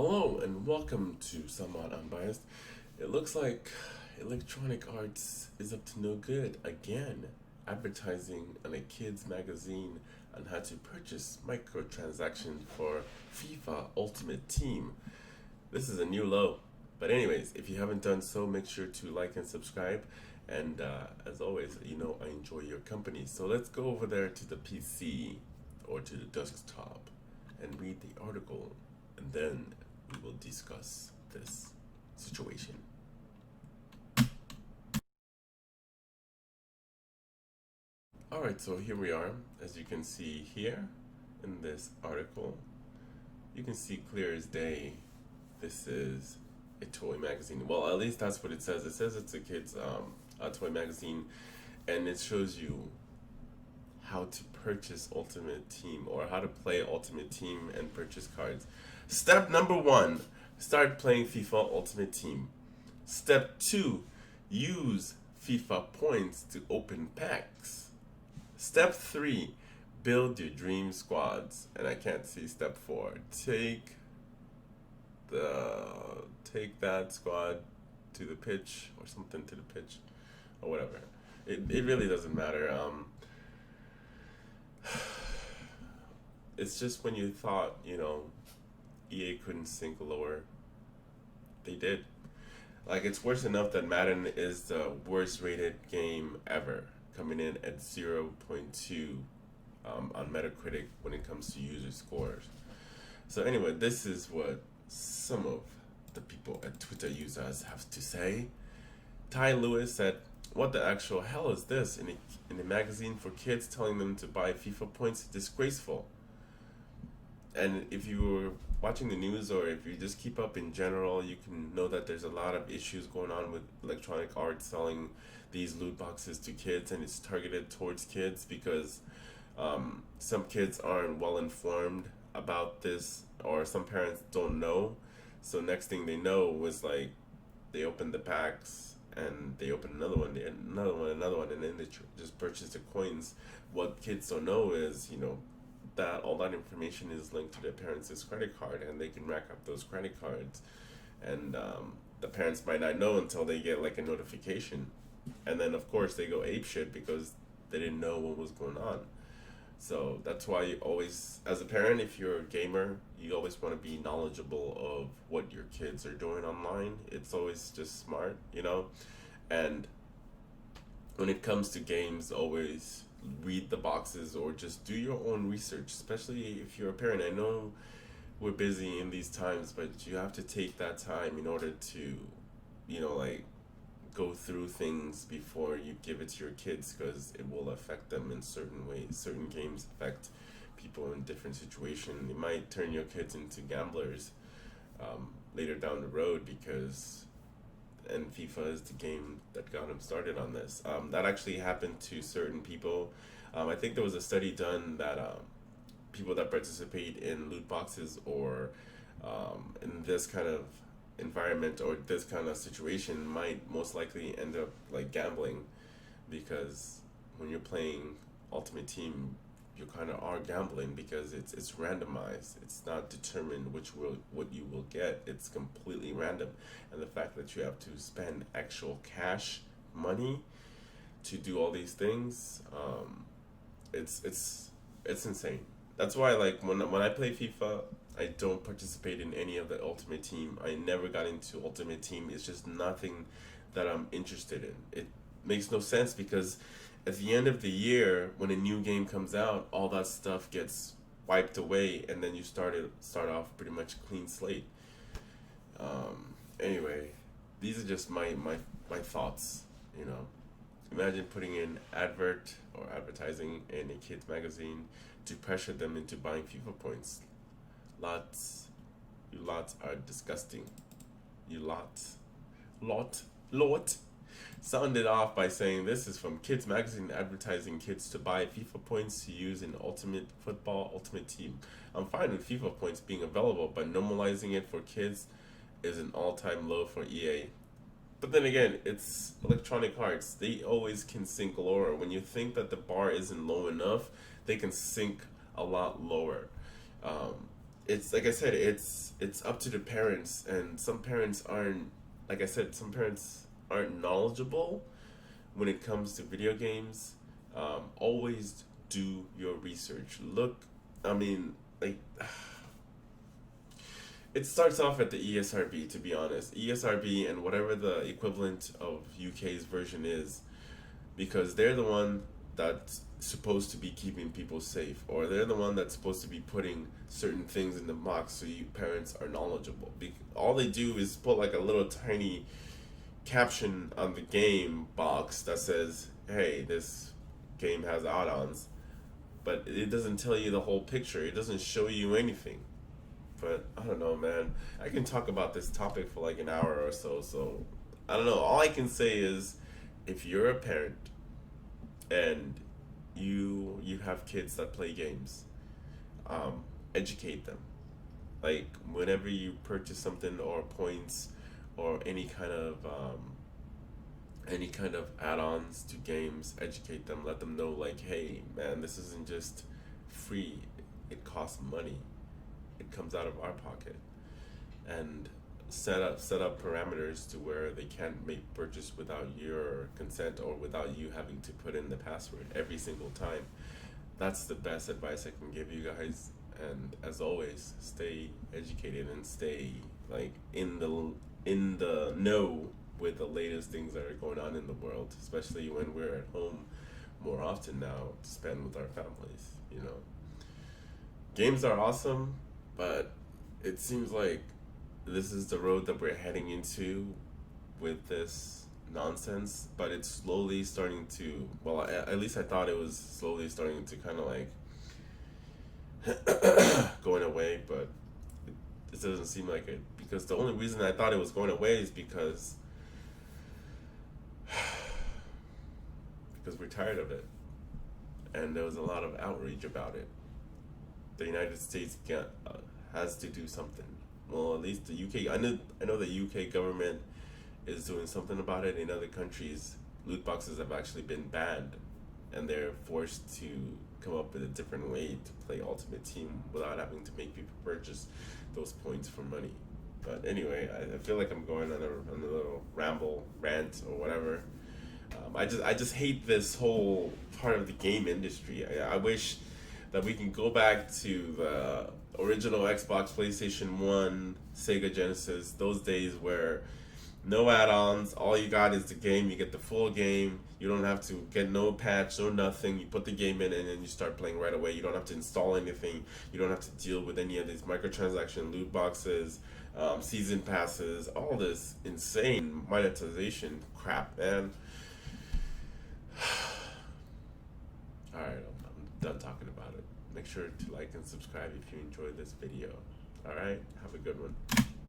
Hello and welcome to Somewhat Unbiased. It looks like Electronic Arts is up to no good again, advertising on a kids magazine on how to purchase microtransactions for FIFA Ultimate Team. This is a new low. But anyways, if you haven't done so, make sure to like and subscribe. And as always, I enjoy your company. So let's go over there to the PC or to the desktop and read the article, and then we will discuss this situation. Alright, so here we are. As you can see here in this article, you can see clear as day this is a toy magazine. Well, at least that's what it says. It says it's a kid's a toy magazine, and it shows you how to purchase Ultimate Team or how to play Ultimate Team and purchase cards. Step number 1, start playing FIFA Ultimate Team. Step 2, use FIFA points to open packs. Step 3, build your dream squads. And I can't see step 4. Take that squad to the pitch or something to the pitch or whatever. It really doesn't matter. It's just when you thought, EA couldn't sink lower, they did. Like, it's worse enough that Madden is the worst rated game ever, coming in at zero point 0.2 on Metacritic when it comes to user scores. So anyway, this is what some of the people at Twitter users have to say. Ty Lewis said, "What the actual hell is this? In a magazine for kids telling them to buy FIFA points? Disgraceful." And if you were watching the news or if you just keep up in general, you can know that there's a lot of issues going on with Electronic Arts selling these loot boxes to kids, and it's targeted towards kids because some kids aren't well informed about this, or some parents don't know. So next thing they know was like they open the packs and they open another one, another one, and then they just purchase the coins. What kids don't know is, that all that information is linked to their parents' credit card, and they can rack up those credit cards. And the parents might not know until they get like a notification, and then of course they go apeshit because they didn't know what was going on. So that's why you always, as a parent, if you're a gamer, you always want to be knowledgeable of what your kids are doing online. It's always just smart, And when it comes to games, always read the boxes or just do your own research, especially if you're a parent. I know we're busy in these times, but you have to take that time in order to, like, go through things before you give it to your kids, because it will affect them in certain ways. Certain games affect people in different situations. It might turn your kids into gamblers later down the road, because and FIFA is the game that got them started on this. That actually happened to certain people. I think there was a study done that people that participate in loot boxes or in this kind of environment or this kind of situation might most likely end up like gambling, because when you're playing Ultimate Team, you kind of are gambling because it's randomized. It's not determined what you will get. It's completely random, and the fact that you have to spend actual cash money to do all these things, it's insane. That's why, like, when I play FIFA, I don't participate in any of the Ultimate Team. I never got into Ultimate Team. It's just nothing that I'm interested in. It makes no sense because at the end of the year, when a new game comes out, all that stuff gets wiped away, and then you start off pretty much clean slate. Anyway, these are just my thoughts. Imagine putting in advertising in a kids magazine to pressure them into buying FIFA points. You lots are disgusting. You lot sounded off by saying this is from Kids Magazine advertising kids to buy FIFA points to use in Ultimate Football Ultimate Team. I'm fine with FIFA points being available, but normalizing it for kids is an all-time low for EA. But then again, it's Electronic Arts. They always can sink lower. When you think that the bar isn't low enough, they can sink a lot lower. Um, it's like I said, it's up to the parents, and some parents aren't, like I said, some parents aren't knowledgeable when it comes to video games. Always do your research. Look, I mean, like, it starts off at the ESRB, to be honest. ESRB and whatever the equivalent of UK's version is, because they're the one that's supposed to be keeping people safe, or they're the one that's supposed to be putting certain things in the box so you parents are knowledgeable. All they do is put like a little tiny caption on the game box that says, hey, this game has add-ons, but it doesn't tell you the whole picture. It doesn't show you anything. But I don't know, man. I can talk about this topic for like an hour or so. So I don't know. All I can say is, if you're a parent and you have kids that play games, educate them. Like, whenever you purchase something, or points, or any kind of add-ons to games, educate them. Let them know, like, hey, man, this isn't just free. It costs money. It comes out of our pocket. And set up parameters to where they can't make purchase without your consent, or without you having to put in the password every single time. That's the best advice I can give you guys. And as always, stay educated and stay like in the know with the latest things that are going on in the world, especially when we're at home more often now to spend with our families. Games are awesome, but it seems like this is the road that we're heading into with this nonsense. But it's slowly starting to, well, at least I thought it was slowly starting to kind of like going away, but it doesn't seem like it, because the only reason I thought it was going away is because we're tired of it, and there was a lot of outrage about it. The United States has to do something. Well, at least the UK. I know the UK government is doing something about it. In other countries, loot boxes have actually been banned, and they're forced to come up with a different way to play Ultimate Team without having to make people purchase those points for money. But anyway, I feel like I'm going on a little rant, or whatever. I just hate this whole part of the game industry. I wish that we can go back to the original Xbox, PlayStation 1, Sega Genesis, those days where no add-ons, all you got is the game, you get the full game, you don't have to get no patch, no nothing, you put the game in and then you start playing right away. You don't have to install anything, you don't have to deal with any of these microtransaction loot boxes, season passes, all this insane monetization crap, man. Alright, I'm done talking about it. Make sure to like and subscribe if you enjoyed this video. Alright, have a good one.